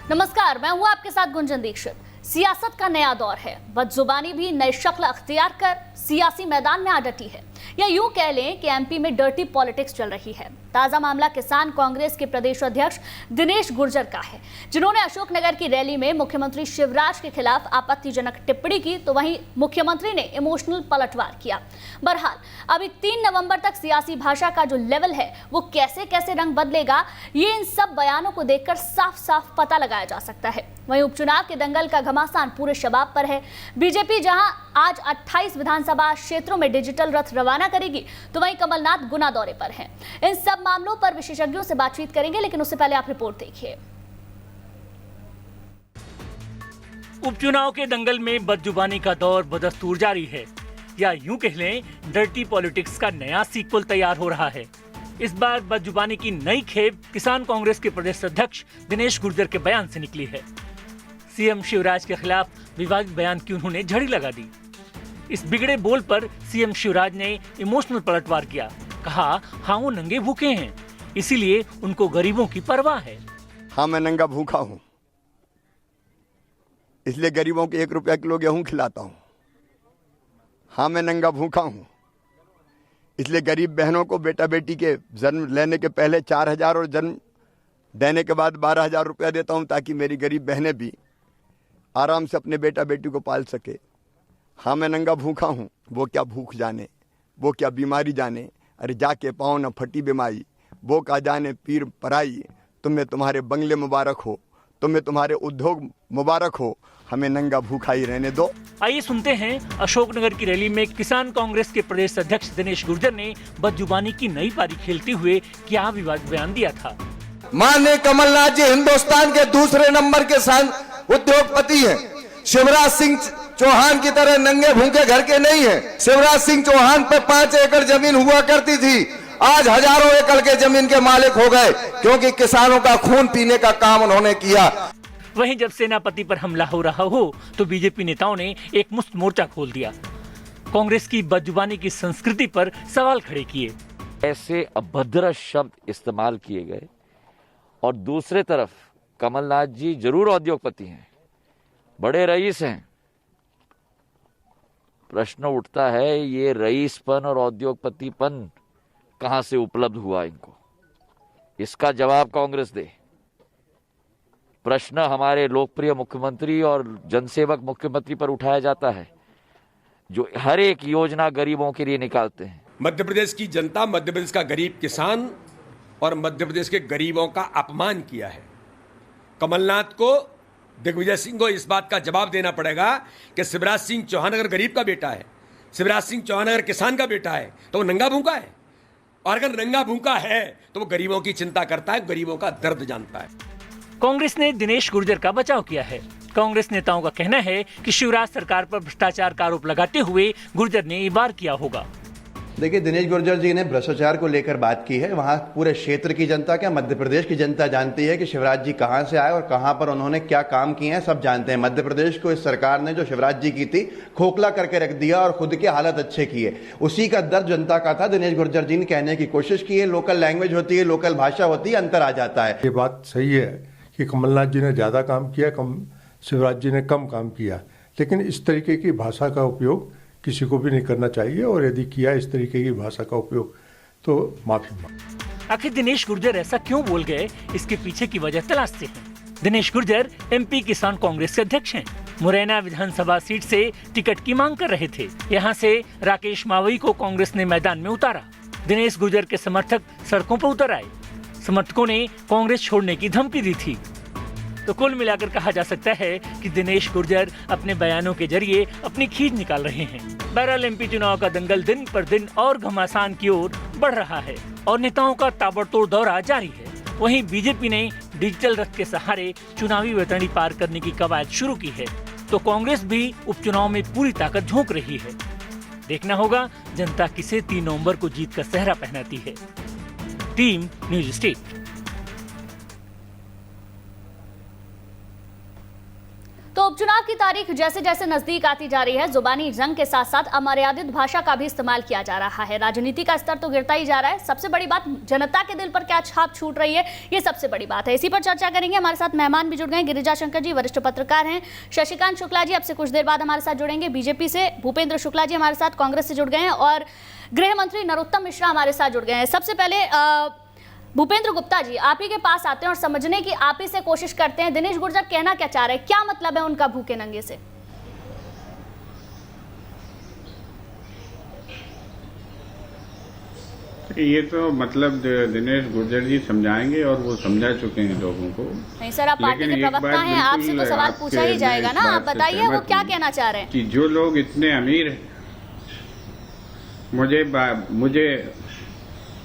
नमस्कार, मैं हूं आपके साथ गुंजन दीक्षित। सियासत का नया दौर है। बदजुबानी भी नई शक्ल अख्तियार कर सियासी मैदान में आ डटी है, या यूं कह लें कि एमपी में डर्टी पॉलिटिक्स चल रही है। ताजा मामला किसान कांग्रेस के प्रदेश अध्यक्ष दिनेश गुर्जर का है, जिन्होंने अशोकनगर की रैली में मुख्यमंत्री शिवराज के खिलाफ आपत्तिजनक टिप्पणी की, तो वहीं मुख्यमंत्री ने इमोशनल पलटवार किया। बहरहाल अभी 3 नवंबर तक सियासी भाषा का जो लेवल है वो कैसे कैसे रंग बदलेगा, ये इन सब बयानों को देखकर साफ साफ पता लगाया जा सकता है। वहीं उपचुनाव के दंगल का घमासान पूरे शबाब पर है। बीजेपी जहां आज 28 विधानसभा क्षेत्रों में डिजिटल रथ रवाना करेगी, तो वहीं कमलनाथ गुना दौरे पर हैं। इन सब मामलों पर विशेषज्ञों से बातचीत करेंगे, लेकिन उससे पहले आप रिपोर्ट देखिए। उपचुनाव के दंगल में बदजुबानी का दौर बदस्तूर जारी है, या यूं कह लें डर्टी पॉलिटिक्स का नया सीक्वल तैयार हो रहा है। इस बार बदजुबानी की नई खेप किसान कांग्रेस के प्रदेश अध्यक्ष दिनेश गुर्जर के बयान से निकली है। सीएम शिवराज के खिलाफ विवादित बयान की उन्होंने झड़ी लगा दी। इस बिगड़े बोल पर सीएम शिवराज ने इमोशनल पलटवार किया। कहा, हाँ वो नंगे भूखे हैं, इसीलिए उनको गरीबों की परवाह है। हाँ मैं नंगा भूखा हूँ, इसलिए गरीबों को 1 रुपया किलो गेहूं खिलाता हूँ। हाँ मैं नंगा भूखा हूँ, इसलिए गरीब बहनों को बेटा बेटी के जन्म लेने के पहले 4,000 और जन्म देने के बाद 12,000 रुपया देता हूँ, ताकि मेरी गरीब बहनें भी आराम से अपने बेटा बेटी को पाल सके। हाँ मैं नंगा भूखा हूँ, वो क्या भूख जाने, वो क्या बीमारी जाने। अरे जाके पाँव न फटी बीमारी, वो का जाने पीर पराई। तुम्हें तुम्हारे बंगले मुबारक हो, तुम्हें तुम्हारे उद्योग मुबारक हो, हमें नंगा भूखा ही रहने दो। आइए सुनते हैं अशोकनगर की रैली में किसान कांग्रेस के प्रदेश अध्यक्ष दिनेश गुर्जर ने बदजुबानी की नई पारी खेलते हुए क्या विवादित बयान दिया था। माननीय कमलनाथ जी हिंदुस्तान के दूसरे नंबर के उद्योगपति हैं। शिवराज सिंह चौहान की तरह नंगे भूखे घर के नहीं हैं। शिवराज सिंह चौहान पे 5 एकड़ जमीन हुआ करती थी, आज हजारों एकड़ के जमीन के मालिक हो गए, क्योंकि किसानों का खून पीने का काम उन्होंने किया। वहीं जब सेनापति पर हमला हो रहा हो तो बीजेपी नेताओं ने एक मुश्त मोर्चा खोल दिया। कांग्रेस की बदजुबानी की संस्कृति पर सवाल खड़े किए। ऐसे अभद्र शब्द इस्तेमाल किए गए, और दूसरे तरफ कमलनाथ जी जरूर उद्योगपति हैं, बड़े रईस हैं। प्रश्न उठता है, ये रईसपन और उद्योगपतिपन कहां से उपलब्ध हुआ इनको? इसका जवाब कांग्रेस दे। प्रश्न हमारे लोकप्रिय मुख्यमंत्री और जनसेवक मुख्यमंत्री पर उठाया जाता है, जो हर एक योजना गरीबों के लिए निकालते हैं। मध्य प्रदेश की जनता, मध्य प्रदेश का गरीब किसान और मध्य प्रदेश के गरीबों का अपमान किया है। कमलनाथ को, दिग्विजय सिंह को इस बात का जवाब देना पड़ेगा कि शिवराज सिंह चौहान अगर गरीब का बेटा है, शिवराज सिंह चौहान अगर किसान का बेटा है, तो वो नंगा भूखा है। और अगर नंगा भूखा है तो वो गरीबों की चिंता करता है, गरीबों का दर्द जानता है। कांग्रेस ने दिनेश गुर्जर का बचाव किया है। कांग्रेस नेताओं का कहना है कि शिवराज सरकार पर भ्रष्टाचार का आरोप लगाते हुए गुर्जर ने ये वार किया होगा। देखिए, दिनेश गुर्जर जी ने भ्रष्टाचार को लेकर बात की है। वहां पूरे क्षेत्र की जनता, क्या मध्य प्रदेश की जनता जानती है कि शिवराज जी कहां से आए और कहां पर उन्होंने क्या काम किए हैं, सब जानते हैं। मध्य प्रदेश को इस सरकार ने जो शिवराज जी की थी खोखला करके रख दिया और खुद के हालत अच्छे किए। उसी का दर्द जनता का था। दिनेश गुर्जर जी ने कहने की कोशिश की है, लोकल लैंग्वेज होती है, लोकल भाषा होती है, अंतर आ जाता है। ये बात सही है कि कमलनाथ जी ने ज्यादा काम किया, शिवराज जी ने कम काम किया, लेकिन इस तरीके की भाषा का उपयोग किसी को भी नहीं करना चाहिए, और यदि किया इस तरीके की भाषा का उपयोग तो माफी मांग। आखिर दिनेश गुर्जर ऐसा क्यों बोल गए, इसके पीछे की वजह तलाशते हैं। दिनेश गुर्जर एमपी किसान कांग्रेस के अध्यक्ष हैं। मुरैना विधानसभा सीट से टिकट की मांग कर रहे थे। यहाँ से राकेश मावई को कांग्रेस ने मैदान में उतारा। दिनेश गुर्जर के समर्थक सड़कों पर उतर आए। समर्थकों ने कांग्रेस छोड़ने की धमकी दी थी। तो कुल मिलाकर कहा जा सकता है कि दिनेश गुर्जर अपने बयानों के जरिए अपनी खींच निकाल रहे हैं। बहरहाल एमपी चुनाव का दंगल दिन पर दिन और घमासान की ओर बढ़ रहा है और नेताओं का ताबड़तोड़ दौरा जारी है। वहीं बीजेपी ने डिजिटल रथ के सहारे चुनावी वैतरणी पार करने की कवायद शुरू की है, तो कांग्रेस भी उपचुनाव में पूरी ताकत झोंक रही है। देखना होगा जनता किसे 3 नवंबर को जीत का सेहरा पहनाती है। Team news state. तो उपचुनाव चुनाव की तारीख जैसे जैसे नजदीक आती जा रही है, जुबानी जंग के साथ साथ अमर्यादित भाषा का भी इस्तेमाल किया जा रहा है। राजनीति का स्तर तो गिरता ही जा रहा है। सबसे बड़ी बात, जनता के दिल पर क्या छाप छूट रही है, ये सबसे बड़ी बात है। इसी पर चर्चा करेंगे। हमारे साथ मेहमान भी जुड़ गए। गिरिजा शंकर जी वरिष्ठ पत्रकार हैं, शशिकांत शुक्ला जी अब से कुछ देर बाद हमारे साथ जुड़ेंगे बीजेपी से, भूपेंद्र शुक्ला जी हमारे साथ कांग्रेस से जुड़ गए हैं, और गृह मंत्री नरोत्तम मिश्रा हमारे साथ जुड़ गए हैं। सबसे पहले भूपेंद्र गुप्ता जी, आप ही के पास आते हैं और समझने की आप ही से कोशिश करते हैं। दिनेश गुर्जर कहना क्या चाह रहे हैं, क्या मतलब है उनका भूखे नंगे से? ये तो मतलब दिनेश गुर्जर जी समझाएंगे और वो समझा चुके हैं लोगों को। नहीं सर, आप पार्टी के प्रवक्ता हैं, आपसे तो सवाल पूछा ही जाएगा ना। आप बताइए वो क्या कहना चाह रहे हैं। कि जो लोग इतने अमीर,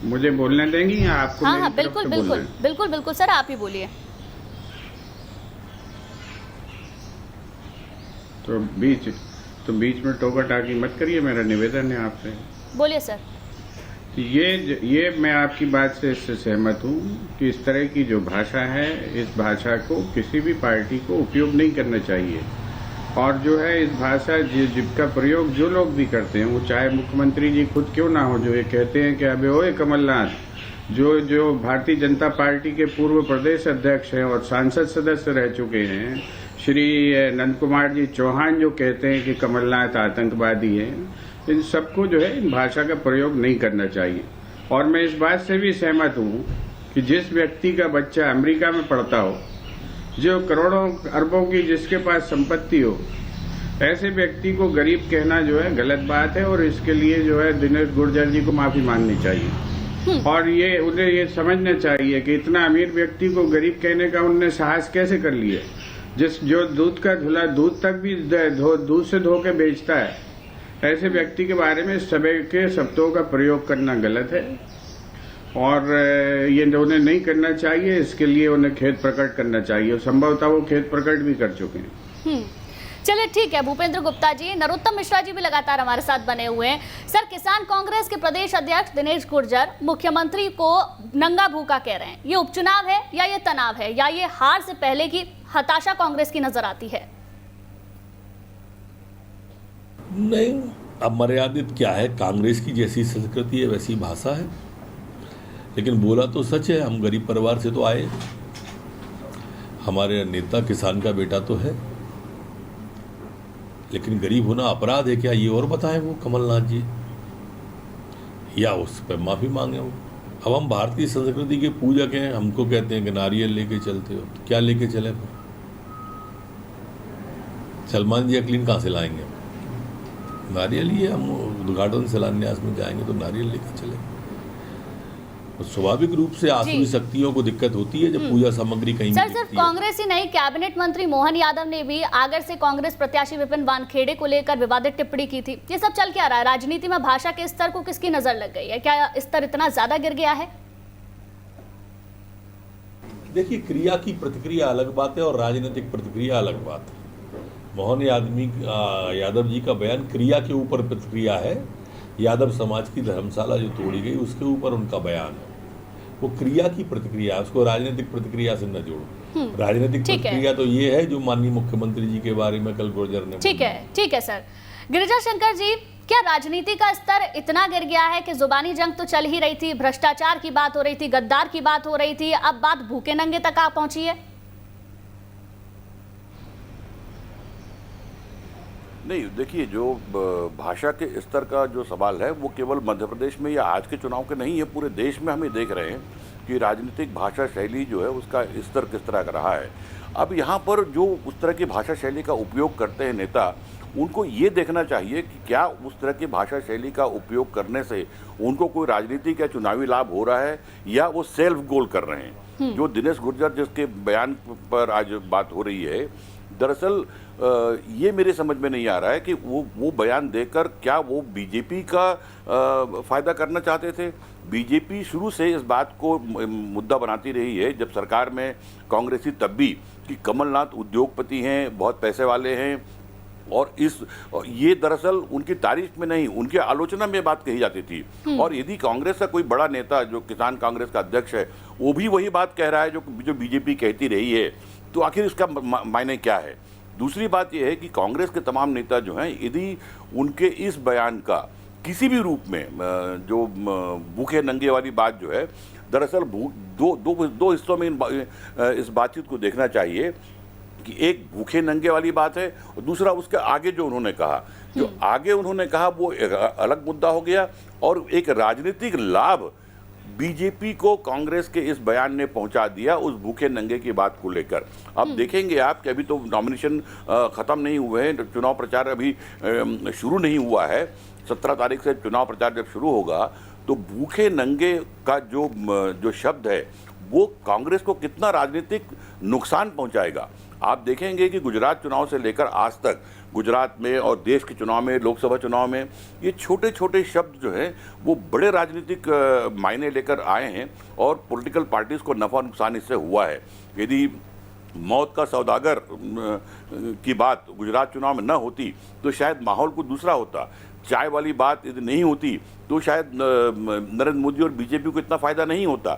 मुझे बोलने देंगी या आपको? हाँ, बिल्कुल बिल्कुल बिल्कुल बिल्कुल सर, आप ही बोलिए। तो बीच में टोका टाकी मत करिए, मेरा निवेदन है आपसे। बोलिए सर। ये मैं आपकी बात से इससे सहमत हूँ कि इस तरह की जो भाषा है, इस भाषा को किसी भी पार्टी को उपयोग नहीं करना चाहिए। और जो है इस भाषा जिसका प्रयोग जो लोग भी करते हैं, वो चाहे मुख्यमंत्री जी खुद क्यों ना हो, जो ये कहते हैं कि अबे ओए कमलनाथ, जो भारतीय जनता पार्टी के पूर्व प्रदेश अध्यक्ष हैं और सांसद सदस्य रह चुके हैं, श्री नंद कुमार जी चौहान, जो कहते हैं कि कमलनाथ आतंकवादी हैं, इन सबको जो है इन भाषा का प्रयोग नहीं करना चाहिए। और मैं इस बात से भी सहमत हूँ कि जिस व्यक्ति का बच्चा अमेरिका में पढ़ता हो, जो करोड़ों अरबों की जिसके पास संपत्ति हो, ऐसे व्यक्ति को गरीब कहना जो है गलत बात है। और इसके लिए जो है दिनेश गुर्जर जी को माफी मांगनी चाहिए। और उन्हें ये समझना चाहिए कि इतना अमीर व्यक्ति को गरीब कहने का उनने साहस कैसे कर लिया। जो दूध का धुला दूध तक भी दूध से धो के बेचता है, ऐसे व्यक्ति के बारे में सभी के शब्दों का प्रयोग करना गलत है और ये उन्हें नहीं करना चाहिए। इसके लिए उन्हें खेद प्रकट करना चाहिए। संभवतः वो खेद प्रकट भी कर चुके हैं। चलिए ठीक है भूपेंद्र गुप्ता जी। नरोत्तम मिश्रा जी भी लगातार हमारे साथ बने हुए हैं। सर, किसान कांग्रेस के प्रदेश अध्यक्ष दिनेश गुर्जर मुख्यमंत्री को नंगा भूखा कह रहे हैं। ये उपचुनाव है या ये तनाव है, या ये हार से पहले की हताशा कांग्रेस की नजर आती है? नहीं, अब मर्यादित क्या है, कांग्रेस की जैसी संस्कृति है वैसी भाषा है। लेकिन बोला तो सच है, हम गरीब परिवार से तो आए। हमारे नेता किसान का बेटा तो है, लेकिन गरीब होना अपराध है क्या, ये और बताएं वो कमलनाथ जी, या उस पर माफी मांगे वो। अब हम भारतीय संस्कृति के पूजक हैं, हमको कहते हैं कि नारियल लेके चलते हो, तो क्या लेके चले फिर? सलमान जी अकलीन कहाँ से लाएंगे? नारियल ही है। हम उद्घाटन शिलान्यास में जाएंगे तो नारियल लेके चले। तो स्वाभाविक रूप से आसुरी शक्तियों को दिक्कत होती है जब पूजा सामग्री कहीं सर, सिर्फ कांग्रेस ही नहीं, कैबिनेट मंत्री मोहन यादव ने भी आगर से कांग्रेस प्रत्याशी विपिन वानखेड़े को लेकर विवादित टिप्पणी की थी। ये सब चल क्या रहा है? राजनीति में भाषा के स्तर को किसकी नजर लग गई है? क्या स्तर इतना ज्यादा गिर गया है? देखिए, क्रिया की प्रतिक्रिया अलग बात है और राजनीतिक प्रतिक्रिया अलग बात है। मोहन यादव जी का बयान क्रिया के ऊपर प्रतिक्रिया है। यादव समाज की धर्मशाला जो तोड़ी गई उसके ऊपर उनका बयान है, वो क्रिया की प्रतिक्रिया, उसको राजनीतिक प्रतिक्रिया से न जोड़ो। राजनीतिक प्रतिक्रिया तो ये है जो माननीय मुख्यमंत्री जी के बारे में कल गुर्जर ने। ठीक है सर। गिरिजा शंकर जी, क्या राजनीति का स्तर इतना गिर गया है कि जुबानी जंग तो चल ही रही थी, भ्रष्टाचार की बात हो रही थी, गद्दार की बात हो रही थी, अब बात भूखे नंगे तक आ पहुंची है? नहीं, देखिए, जो भाषा के स्तर का जो सवाल है वो केवल मध्य प्रदेश में या आज के चुनाव के नहीं है, पूरे देश में हम ये देख रहे हैं कि राजनीतिक भाषा शैली जो है उसका स्तर किस तरह का रहा है। अब यहाँ पर जो उस तरह की भाषा शैली का उपयोग करते हैं नेता, उनको ये देखना चाहिए कि क्या उस तरह की भाषा शैली का उपयोग करने से उनको कोई राजनीतिक या चुनावी लाभ हो रहा है या वो सेल्फ गोल कर रहे हैं। जो दिनेश गुर्जर जिसके बयान पर आज बात हो रही है, दरअसल ये मेरे समझ में नहीं आ रहा है कि वो बयान देकर क्या वो बीजेपी का फायदा करना चाहते थे। बीजेपी शुरू से इस बात को मुद्दा बनाती रही है, जब सरकार में कांग्रेसी तब भी, कि कमलनाथ उद्योगपति हैं, बहुत पैसे वाले हैं, और ये दरअसल उनकी तारीफ में नहीं, उनकी आलोचना में बात कही जाती थी। और यदि कांग्रेस का कोई बड़ा नेता जो किसान कांग्रेस का अध्यक्ष है, वो भी वही बात कह रहा है जो बीजेपी कहती रही है, तो आखिर इसका मायने क्या है? दूसरी बात यह है कि कांग्रेस के तमाम नेता जो हैं, यदि उनके इस बयान का किसी भी रूप में जो भूखे नंगे वाली बात जो है, दरअसल दो हिस्सों में इस बातचीत को देखना चाहिए कि एक भूखे नंगे वाली बात है और दूसरा उसके आगे जो उन्होंने कहा, जो आगे उन्होंने कहा वो एक अलग मुद्दा हो गया और एक राजनीतिक लाभ बीजेपी को कांग्रेस के इस बयान ने पहुंचा दिया उस भूखे नंगे की बात को लेकर। अब देखेंगे आप कि अभी तो नॉमिनेशन खत्म नहीं हुए हैं, चुनाव प्रचार अभी शुरू नहीं हुआ है। 17 तारीख से चुनाव प्रचार जब शुरू होगा तो भूखे नंगे का जो शब्द है वो कांग्रेस को कितना राजनीतिक नुकसान पहुंचाएगा। आप देखेंगे कि गुजरात चुनाव से लेकर आज तक गुजरात में और देश के चुनाव में, लोकसभा चुनाव में, ये छोटे छोटे शब्द जो हैं वो बड़े राजनीतिक मायने लेकर आए हैं और पॉलिटिकल पार्टीज को नफा नुकसान इससे हुआ है। यदि मौत का सौदागर की बात गुजरात चुनाव में न होती तो शायद माहौल को दूसरा होता। चाय वाली बात यदि नहीं होती तो शायद नरेंद्र मोदी और बीजेपी को इतना फायदा नहीं होता।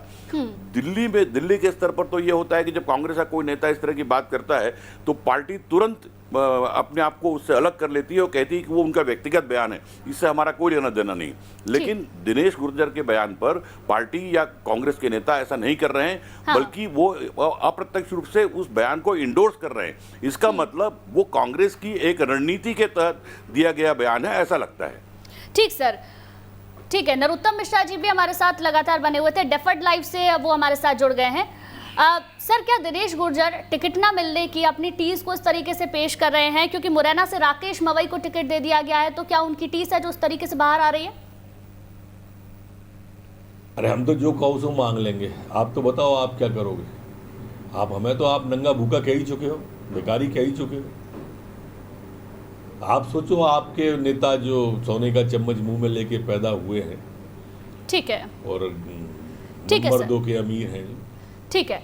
दिल्ली के स्तर पर तो ये होता है कि जब कांग्रेस का कोई नेता इस तरह की बात करता है तो पार्टी तुरंत अपने आप को उससे अलग कर लेती है और कहती है कि वो उनका व्यक्तिगत बयान है, इससे हमारा कोई लेना देना नहीं। लेकिन दिनेश गुर्जर के बयान पर पार्टी या कांग्रेस के नेता ऐसा नहीं कर रहे हैं, बल्कि वो अप्रत्यक्ष रूप से उस बयान को इंडोर्स कर रहे हैं। इसका मतलब वो कांग्रेस की एक रणनीति के तहत दिया गया बयान है, ऐसा लगता है। ठीक सर, ठीक है। नरोत्तम मिश्रा जी भी हमारे साथ लगातार बने हुए थे, डेफर्ड लाइव से वो हमारे साथ जुड़ गए हैं। सर, क्या दिनेश गुर्जर टिकट ना मिलने की अपनी टीज को इस तरीके से पेश कर रहे हैं क्योंकि मुरैना से राकेश मवई को टिकट दे दिया गया है, तो क्या उनकी टीज है जो उस तरीके से बाहर आ रही है? अरे हम तो जो कहो सो मांग लेंगे, आप तो बताओ आप क्या करोगे। आप हमें तो आप नंगा भूखा कह ही चुके हो, बेकारी कह ही चुके हो। आप सोचो आपके नेता जो सोने का चम्मच मुंह में लेके पैदा हुए हैं, ठीक है, और नंबर 2 के अमीर हैं। ठीक है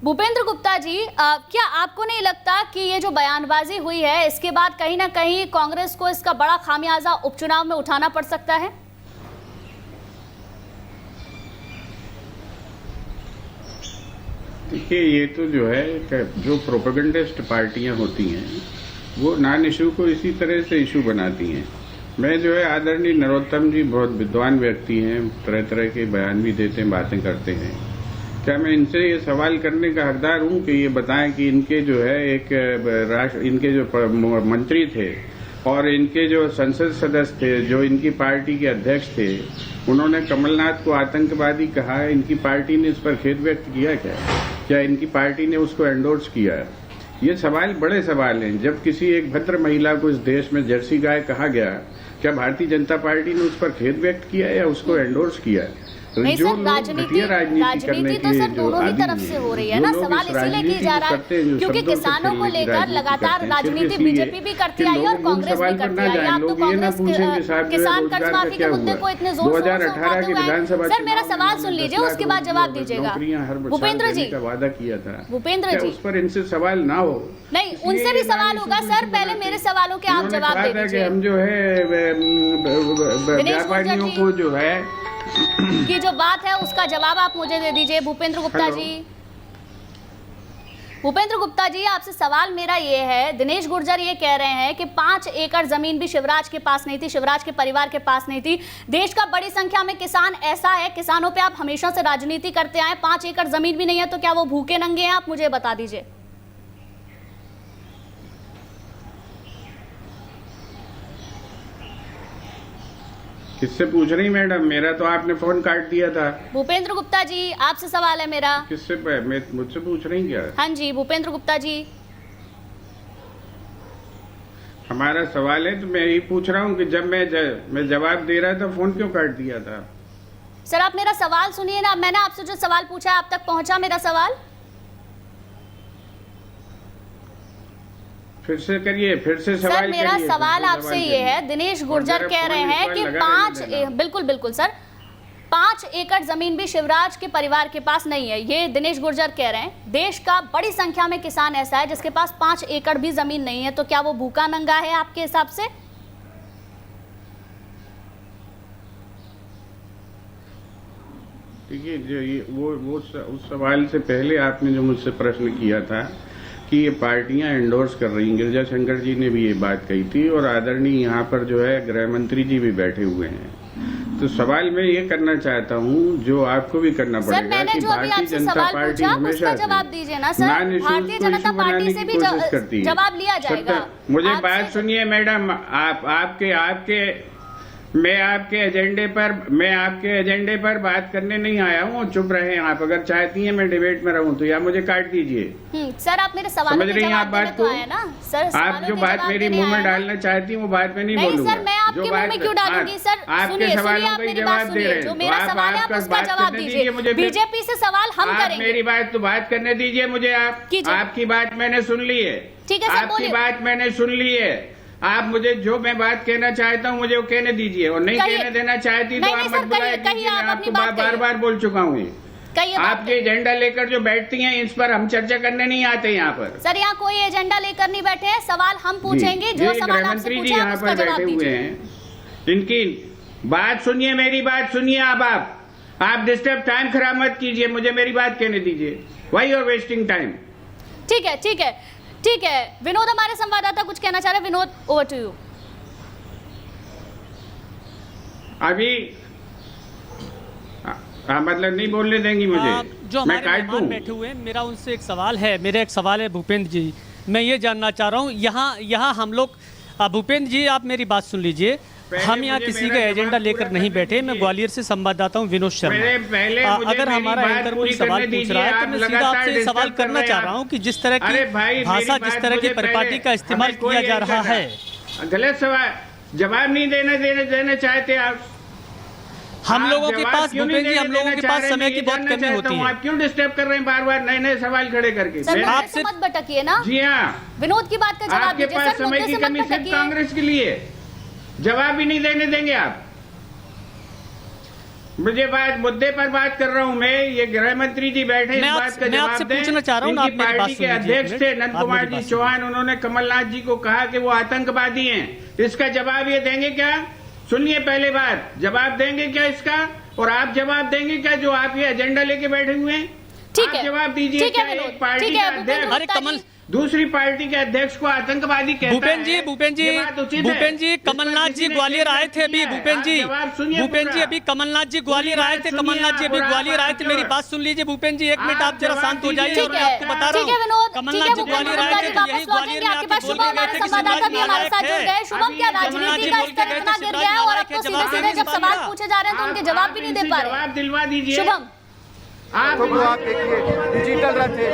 भूपेंद्र गुप्ता जी, क्या आपको नहीं लगता कि ये जो बयानबाजी हुई है इसके बाद कहीं ना कहीं कांग्रेस को इसका बड़ा खामियाजा उपचुनाव में उठाना पड़ सकता है? देखिए, ये तो जो है जो प्रोपेगेंडिस्ट पार्टियां होती हैं वो नॉन इशू को इसी तरह से इशू बनाती हैं। मैं जो है आदरणीय नरोत्तम जी बहुत विद्वान व्यक्ति हैं, तरह तरह के बयान भी देते हैं, बातें करते हैं। क्या मैं इनसे ये सवाल करने का हकदार हूं कि ये बताएं कि इनके जो है इनके जो मंत्री थे और इनके जो संसद सदस्य थे, जो इनकी पार्टी के अध्यक्ष थे, उन्होंने कमलनाथ को आतंकवादी कहा है, इनकी पार्टी ने इस पर खेद व्यक्त किया क्या इनकी पार्टी ने उसको एंडोर्स किया? ये सवाल बड़े सवाल हैं। जब किसी एक भद्र महिला को इस देश में जर्सी गाय कहा गया, क्या भारतीय जनता पार्टी ने उस पर खेद व्यक्त किया या उसको एंडोर्स किया? नहीं सर, राजनीति तो सर दोनों ही तरफ से हो रही है ना। सवाल इसीलिए की जा रहा है क्योंकि किसानों को लेकर लगातार राजनीति बीजेपी भी करती आई और कांग्रेस भी करती आई। आप तो कांग्रेस किसान कर्ज माफी के मुद्दे को इतने जोर से उठाते हुए आए। सर, मेरा सवाल सुन लीजिए, उसके बाद जवाब दीजिएगा। भूपेंद्र जी, वादा किया था, भूपेंद्र जी, उस पर इनसे सवाल ना हो। नहीं, उनसे भी सवाल होगा सर, पहले मेरे सवालों के आप जवाब दे दीजिए। हम जो है व्यापारियों को जो है की जो बात है उसका जवाब आप मुझे दे दीजिए। भूपेंद्र गुप्ता जी, भूपेंद्र गुप्ता जी, आपसे सवाल मेरा ये है, दिनेश गुर्जर ये कह रहे हैं कि 5 एकड़ जमीन भी शिवराज के पास नहीं थी, शिवराज के परिवार के पास नहीं थी। देश का बड़ी संख्या में किसान ऐसा है, किसानों पे आप हमेशा से राजनीति करते आए, 5 एकड़ जमीन भी नहीं है, तो क्या वो भूखे नंगे हैं? आप मुझे बता दीजिए। किससे पूछ रही मैडम? मेरा तो आपने फोन काट दिया था। भूपेंद्र गुप्ता जी, आपसे सवाल है मेरा। किससे? मुझसे पूछ रही क्या? हाँ जी, भूपेंद्र गुप्ता जी, हमारा सवाल है तो मैं यही पूछ रहा हूँ कि जब मैं जवाब दे रहा था फोन क्यों काट दिया था? सर, आप मेरा सवाल सुनिए ना। मैंने आपसे जो सवाल पूछा आप तक पहुंचा मेरा सवाल? फिर से करिए, फिर से सवाल। सर, मेरा सवाल आपसे ये है, दिनेश गुर्जर कह रहे हैं कि 5 सर 5 एकड़ जमीन भी शिवराज के परिवार के पास नहीं है। ये दिनेश गुर्जर कह रहे हैं। देश का बड़ी संख्या में किसान ऐसा है जिसके पास 5 एकड़ भी जमीन नहीं है, तो क्या वो भूखा नंगा है आपके हिसाब से? देखिए, जो वो उस सवाल से पहले आपने जो मुझसे प्रश्न किया था कि ये पार्टियां एंडोर्स कर रही हैं। गिरिजा शंकर जी ने भी ये बात कही थी और आदरणीय यहाँ पर जो है गृह मंत्री जी भी बैठे हुए हैं। तो सवाल मैं ये करना चाहता हूँ, जो आपको भी करना पड़ेगा कि भारतीय जनता पार्टी हमेशा जवाब दीजिए ना सर, भारतीय जनता पार्टी से भी जवाब लिया जाएगा। मुझे बात सुनिए मैडम, मैं आपके एजेंडे पर बात करने नहीं आया हूँ। चुप रहे आप। अगर चाहती हैं मैं डिबेट में रहूं तो या मुझे काट दीजिए। सर आप मेरे सवाल समझ रही हैं आप बात को? सर आप जो बात मेरी मुंह में डालना चाहती हूँ वो बात में नहीं बोलूंगा। सर मैं आपके मुंह में क्यों डालूंगी? सर आपके सवालों का जवाब दे रहे हैं, जो मेरा सवाल है आप उसका जवाब दीजिए। मुझे बीजेपी से सवाल हम करेंगे। मेरी बात तो बात करने दीजिए मुझे। आपकी बात मैंने सुन ली है। ठीक है सर, आपकी बात मैंने सुन ली है। आप मुझे जो मैं बात कहना चाहता हूँ मुझे वो कहने दीजिए, और नहीं कहने देना चाहती तो आप मत बुलाइए। आपको बार बोल चुका हूँ। आपके एजेंडा लेकर जो बैठती हैं इस पर हम चर्चा करने नहीं आते यहाँ पर। सर यहाँ कोई एजेंडा लेकर नहीं बैठे हैं, सवाल हम पूछेंगे। जो सवाल आपसे पूछे यहाँ पर बैठे हुए हैं, इनकी बात सुनिए, मेरी बात सुनिए। आप डिस्टर्ब टाइम खराब मत कीजिए, मुझे मेरी बात कहने दीजिए। Why you are wasting time? ठीक है। विनोद हमारे संवाददाता कुछ कहना चाह रहे हैं। Vinod, over to you. अभी मतलब नहीं बोलने देंगी मुझे? जो हमारे मेहमान बैठे हुए हैं, मेरा उनसे एक सवाल है। भूपेंद्र जी, मैं ये जानना चाह रहा हूँ, यहाँ हम लोग, भूपेंद्र जी आप मेरी बात सुन लीजिए। हम यहाँ किसी का एजेंडा लेकर नहीं बैठे। मैं ग्वालियर से संवाददाता हूँ विनोद शर्मा। अगर हमारा एंकर कोई सवाल पूछ रहा है तो मैं सीधा आपसे सवाल करना चाह रहा हूँ कि जिस तरह की भाषा, जिस तरह की परिपाटी का इस्तेमाल किया जा रहा है। गलत सवाल, जवाब नहीं देना चाहते आप। हम लोगों के पास, भूपेंद्र जी, हम लोगों के पास समय की बहुत कमी होती है। आप क्यों डिस्टर्ब कर रहे हैं बार नए सवाल खड़े करके? आपसे मत भटकिए ना। जी हाँ, विनोद की बात का जवाब आपके पास समय की कमी सिर्फ कांग्रेस के लिए। जवाब भी नहीं देने देंगे आप मुझे। मुद्दे पर बात कर रहा हूँ मैं। ये गृह मंत्री जी बैठे, इस बात का जवाब दें। पूछना चाह रहा हूँ, इनकी पार्टी के अध्यक्ष थे नंद कुमार जी चौहान, उन्होंने कमलनाथ जी को कहा कि वो आतंकवादी हैं। इसका जवाब ये देंगे क्या? सुनिए पहले बात, जवाब देंगे क्या इसका? और आप जवाब देंगे क्या जो आप ये एजेंडा लेके बैठे हुए हैं? ठीक है, जवाब दीजिए। ठीक है, एक पार्टी के अध्यक्ष दूसरी पार्टी के अध्यक्ष को आतंकवादी कहता है। भूपेंद्र जी कमलनाथ जी ग्वालियर आए थे अभी। भूपेंद्र जी अभी कमलनाथ जी ग्वालियर आए थे। मेरी बात सुन लीजिए भूपेंद्र जी, एक मिनट आप जरा शांत हो जाइए। और मैं आपको बता रहा हूँ, कमलनाथ जी ग्वालियर आए थे, यही ग्वालियर में आके बोल के गए थे कि शिवराज जी नालायक है। कमलनाथ जी बोल के गए थे शिवराज नालायक है। जब सवाल पूछे जा रहे हैं तो उनके जवाब भी नहीं दे पा रहे। जवाब दिलवा दीजिए। शुभम, आप देखिए, डिजिटल रथ है।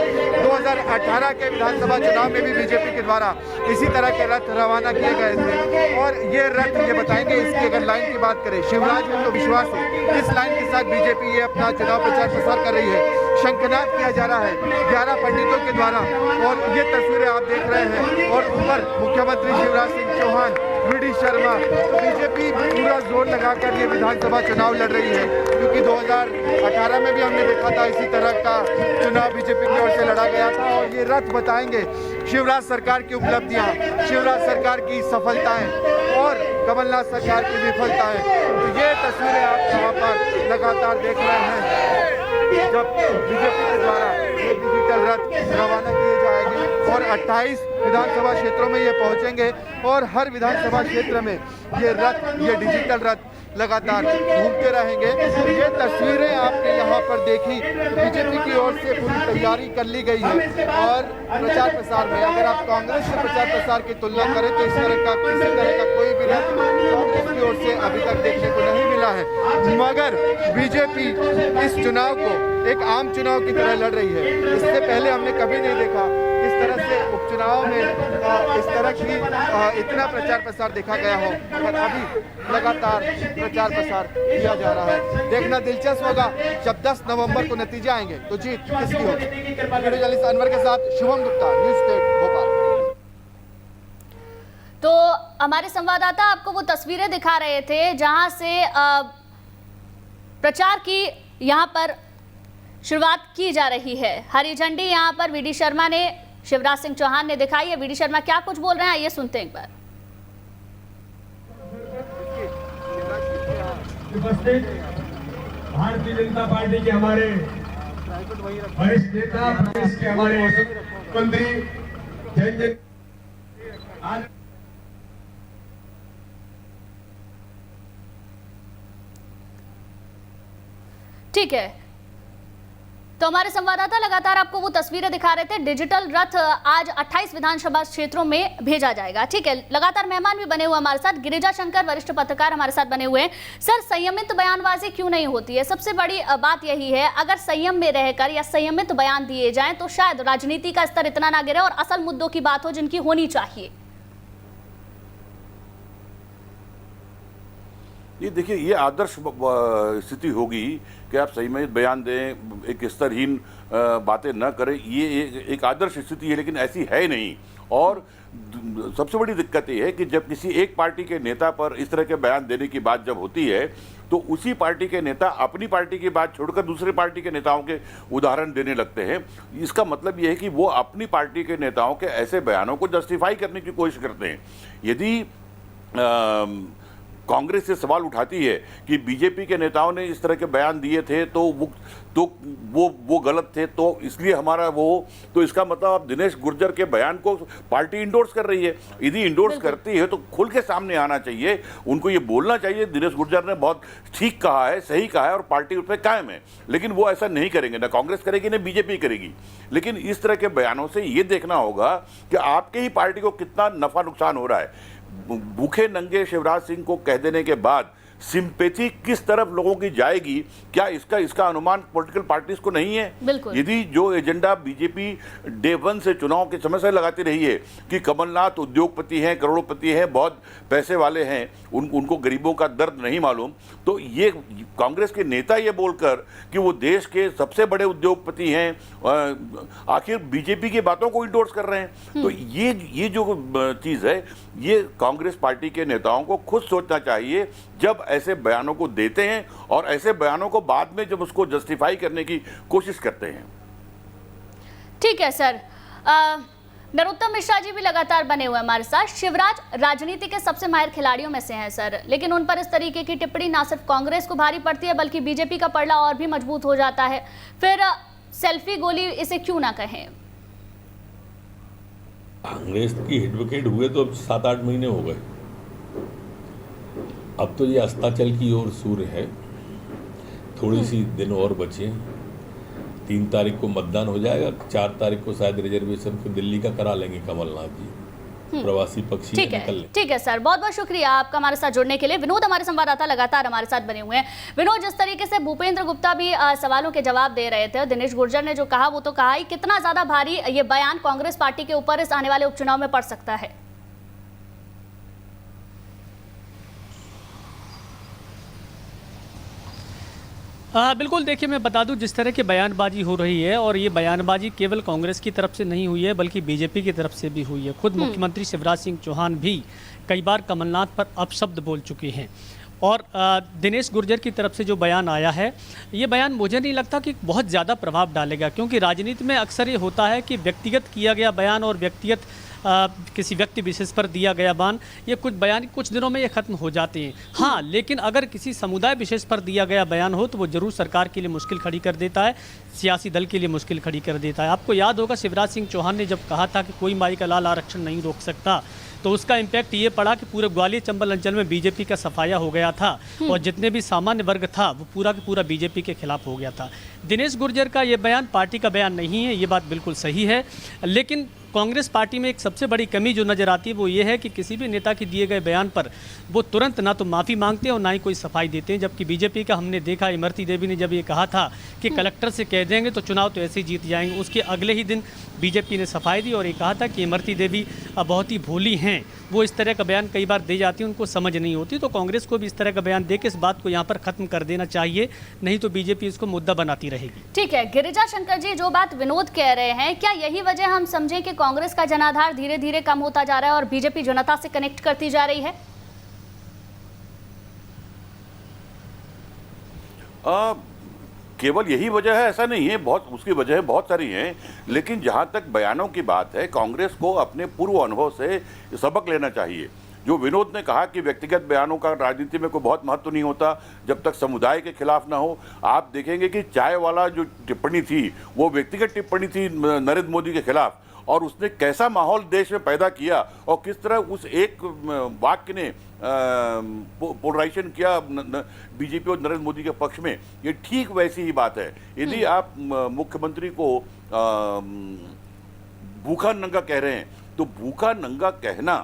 2018 के विधानसभा चुनाव में भी बीजेपी के द्वारा इसी तरह के रथ रवाना किए गए थे। और ये रथ ये बताएंगे, इसकी अगर लाइन की बात करें, शिवराज में तो विश्वास है, इस लाइन के साथ बीजेपी ये अपना चुनाव प्रचार प्रसार कर रही है। शंखनाद किया जा रहा है 11 पंडितों के द्वारा, और ये तस्वीरें आप देख रहे हैं। और ऊपर मुख्यमंत्री शिवराज सिंह चौहान, वी.डी. शर्मा, बीजेपी पूरा जोर लगाकर ये विधानसभा चुनाव लड़ रही है। क्योंकि 2018 में भी हमने देखा था इसी तरह का चुनाव बीजेपी की ओर से लड़ा गया था। और ये रथ बताएंगे शिवराज सरकार की उपलब्धियां, शिवराज सरकार की सफलताएं और कमलनाथ सरकार की विफलताएं। तो ये तस्वीरें आप यहाँ पर लगातार देख रहे हैं जब बीजेपी के द्वारा ये डिजिटल रथ रवाना किए जाएंगे। और 28 विधानसभा क्षेत्रों में ये पहुंचेंगे और हर विधानसभा क्षेत्र में ये रथ, ये डिजिटल रथ लगातार घूमते रहेंगे। ये तस्वीरें आपने यहाँ पर देखी, बीजेपी की ओर से पूरी तैयारी कर ली गई है। और प्रचार प्रसार में अगर आप कांग्रेस से प्रचार प्रसार की तुलना करें तो इस तरह का किसी तरह का कोई भी रथ कांग्रेस की ओर से अभी तक देखने को नहीं मिला है। मगर बीजेपी इस चुनाव को एक आम चुनाव की तरह लड़ रही है। इससे पहले हमने कभी नहीं देखा इस तरह से उपचुनाव में इस तरह की इतना प्रचार प्रसार देखा गया हो। मगर अभी लगातार प्रचार प्रसार किया जा रहा है। देखना दिलचस्प होगा जब 10 नवंबर को नतीजे आएंगे तो जीत किसकी होगी। वीडियो जर्नलिस्ट अनवर के साथ शुभम गुप्ता, न्यूज़ स्टेट भोपाल। तो हमारे संवाददाता आपको वो तस्वीरें दिखा रहे थे जहां से प्रचार की यहां पर शुरुआत की जा रही है। हरी झंडी यहां पर वी.डी. शर्मा ने, शिवराज सिंह चौहान ने दिखाई है। वी.डी. शर्मा क्या कुछ बोल रहे हैं, ये सुनते हैं एक बार। भारतीय जनता पार्टी के हमारे वरिष्ठ नेता, प्रदेश के हमारे मंत्री ठीक है, तो हमारे संवाददाता लगातार आपको वो तस्वीरें दिखा रहे थे। डिजिटल रथ आज 28 विधानसभा क्षेत्रों में भेजा जाएगा। ठीक है, लगातार मेहमान भी बने हुए हमारे साथ, गिरिजा शंकर वरिष्ठ पत्रकार हमारे साथ बने हुए हैं। सर, संयमित बयानबाजी क्यों नहीं होती है? सबसे बड़ी बात यही है, अगर संयम में रहकर या संयमित बयान दिए जाएं तो शायद राजनीति का स्तर इतना ना गिरे और असल मुद्दों की बात हो जिनकी होनी चाहिए। ये देखिए, ये आदर्श स्थिति होगी कि आप सही में बयान दें, एक स्तरहीन बातें न करें। ये एक आदर्श स्थिति है, लेकिन ऐसी है नहीं। और सबसे बड़ी दिक्कत ये है कि जब किसी एक पार्टी के नेता पर इस तरह के बयान देने की बात जब होती है तो उसी पार्टी के नेता अपनी पार्टी की बात छोड़कर दूसरे पार्टी के नेताओं के उदाहरण देने लगते हैं। इसका मतलब ये है कि वो अपनी पार्टी के नेताओं के ऐसे बयानों को जस्टिफाई करने की कोशिश करते हैं। यदि कांग्रेस से सवाल उठाती है कि बीजेपी के नेताओं ने इस तरह के बयान दिए थे तो वो गलत थे, तो इसलिए हमारा तो इसका मतलब अब दिनेश गुर्जर के बयान को पार्टी इंडोर्स कर रही है। यदि इंडोर्स करती है तो खुल के सामने आना चाहिए, उनको ये बोलना चाहिए दिनेश गुर्जर ने बहुत ठीक कहा है, सही कहा है और पार्टी उस पर कायम है। लेकिन वो ऐसा नहीं करेंगे, ना कांग्रेस करेगी ना बीजेपी करेगी। लेकिन इस तरह के बयानों से ये देखना होगा कि आपके ही पार्टी को कितना नफा नुकसान हो रहा है। भूखे नंगे शिवराज सिंह को कह देने के बाद सिंपैथी किस तरफ लोगों की जाएगी, क्या इसका अनुमान पॉलिटिकल पार्टीज को नहीं है? यदि जो एजेंडा बीजेपी डे 1 से चुनाव के समय से लगाती रही है कि कमलनाथ उद्योगपति हैं, करोड़पति हैं, बहुत पैसे वाले हैं, उनको गरीबों का दर्द नहीं मालूम, तो ये कांग्रेस के नेता ये बोलकर कि वो देश के सबसे बड़े उद्योगपति हैं, आखिर बीजेपी की बातों को इंडोर्स कर रहे हैं। तो ये जो चीज़ है, ये कांग्रेस पार्टी के नेताओं को खुद सोचना चाहिए जब ऐसे बयानों को देते हैं और ऐसे बयानों को बाद में जब उसको जस्टिफाई करने की कोशिश करते हैं। ठीक है सर, नरोत्तम मिश्रा जी भी लगातार बने हुए हमारे साथ। शिवराज राजनीति के सबसे माहिर खिलाड़ियों में से हैं सर, लेकिन उन पर इस तरीके की टिप्पणी ना सिर्फ कांग्रेस को भारी पड़ती है बल्कि बीजेपी का पलड़ा और भी मजबूत हो जाता है। फिर सेल्फी गोली इसे क्यों ना कहें? कांग्रेस की हिट विकेट हुए तो अब 7-8 महीने हो गए। अब तो ये अस्ताचल की ओर सूर्य है, थोड़ी सी दिन और बचे। 3 तारीख को मतदान हो जाएगा, 4 तारीख को शायद रिजर्वेशन फिर दिल्ली का करा लेंगे कमलनाथ जी, प्रवासी पक्षी निकल। ठीक है सर, बहुत बहुत शुक्रिया आपका हमारे साथ जुड़ने के लिए। विनोद हमारे संवाददाता लगातार हमारे साथ बने हुए हैं। विनोद, जिस तरीके से भूपेंद्र गुप्ता भी सवालों के जवाब दे रहे थे, दिनेश गुर्जर ने जो कहा वो तो कहा ही, कितना ज्यादा भारी ये बयान कांग्रेस पार्टी के ऊपर इस आने वाले उपचुनाव में पड़ सकता है? बिल्कुल, देखिए मैं बता दूं, जिस तरह की बयानबाजी हो रही है और ये बयानबाजी केवल कांग्रेस की तरफ से नहीं हुई है बल्कि बीजेपी की तरफ से भी हुई है। खुद मुख्यमंत्री शिवराज सिंह चौहान भी कई बार कमलनाथ पर अपशब्द बोल चुके हैं। और दिनेश गुर्जर की तरफ से जो बयान आया है, ये बयान मुझे नहीं लगता कि बहुत ज़्यादा प्रभाव डालेगा, क्योंकि राजनीति में अक्सर ये होता है कि व्यक्तिगत किया गया बयान और व्यक्तिगत किसी व्यक्ति विशेष पर दिया गया बयान, ये कुछ दिनों में ये ख़त्म हो जाते हैं। हाँ, लेकिन अगर किसी समुदाय विशेष पर दिया गया बयान हो तो वो ज़रूर सरकार के लिए मुश्किल खड़ी कर देता है, सियासी दल के लिए मुश्किल खड़ी कर देता है। आपको याद होगा शिवराज सिंह चौहान ने जब कहा था कि कोई माई का लाल आरक्षण नहीं रोक सकता, तो उसका इम्पैक्ट ये पड़ा कि पूरे ग्वालियर चंबल अंचल में बीजेपी का सफाया हो गया था और जितने भी सामान्य वर्ग था वो पूरा का पूरा बीजेपी के खिलाफ हो गया था। दिनेश गुर्जर का ये बयान पार्टी का बयान नहीं है, ये बात बिल्कुल सही है, लेकिन कांग्रेस पार्टी में एक सबसे बड़ी कमी जो नज़र आती है वो ये है कि किसी भी नेता के दिए गए बयान पर वो तुरंत ना तो माफ़ी मांगते हैं और ना ही कोई सफाई देते हैं। जबकि बीजेपी का हमने देखा, इमरती देवी ने जब ये कहा था कि कलेक्टर से कह देंगे तो चुनाव तो ऐसे ही जीत जाएंगे, उसके अगले ही दिन बीजेपी ने सफाई दी और ये कहा था कि इमरती देवी बहुत ही भोली हैं, वो इस तरह का बयान कई बार दे जाती हैं, उनको समझ नहीं होती। तो कांग्रेस को भी इस तरह का बयान दे के इस बात को यहाँ पर ख़त्म कर देना चाहिए, नहीं तो बीजेपी इसको मुद्दा बनाती रहेगी। ठीक है, गिरिजा शंकर जी, जो बात विनोद कह रहे हैं, क्या यही वजह हम समझें कि कांग्रेस का जनाधार धीरे धीरे कम होता जा रहा है और बीजेपी जनता से कनेक्ट करती जा रही है? केवल यही वजह है ऐसा नहीं है, उसकी वजह बहुत सारी हैं। लेकिन जहां तक बयानों की बात है, कांग्रेस को अपने पूर्व अनुभव से सबक लेना चाहिए। जो विनोद ने कहा कि व्यक्तिगत बयानों का राजनीति में कोई बहुत महत्व नहीं होता जब तक समुदाय के खिलाफ ना हो। आप देखेंगे कि चाय वाला जो टिप्पणी थी वो व्यक्तिगत टिप्पणी थी नरेंद्र मोदी के खिलाफ, और उसने कैसा माहौल देश में पैदा किया और किस तरह उस एक वाक्य ने पोलराइजेशन किया बीजेपी और नरेंद्र मोदी के पक्ष में, ये ठीक वैसी ही बात है। यदि आप मुख्यमंत्री को भूखा नंगा कह रहे हैं तो भूखा नंगा कहना,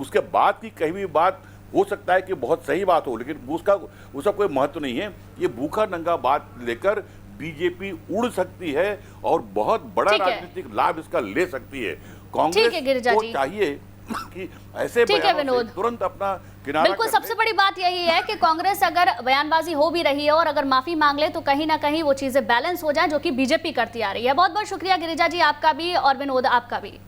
उसके बाद की कही हुई बात हो सकता है कि बहुत सही बात हो, लेकिन उसका कोई महत्व नहीं है। ये भूखा नंगा बात लेकर बीजेपी उड़ सकती है और बहुत बड़ा राजनीतिक लाभ इसका ले सकती है। कांग्रेस को चाहिए कि ऐसे बयानों से तुरंत अपना किनारा बिल्कुल, सबसे बड़ी बात यही है कि कांग्रेस अगर बयानबाजी हो भी रही है और अगर माफी मांग ले तो कहीं ना कहीं वो चीजें बैलेंस हो जाए, जो कि बीजेपी करती आ रही है। बहुत बहुत शुक्रिया गिरिजा जी आपका भी और विनोद आपका भी।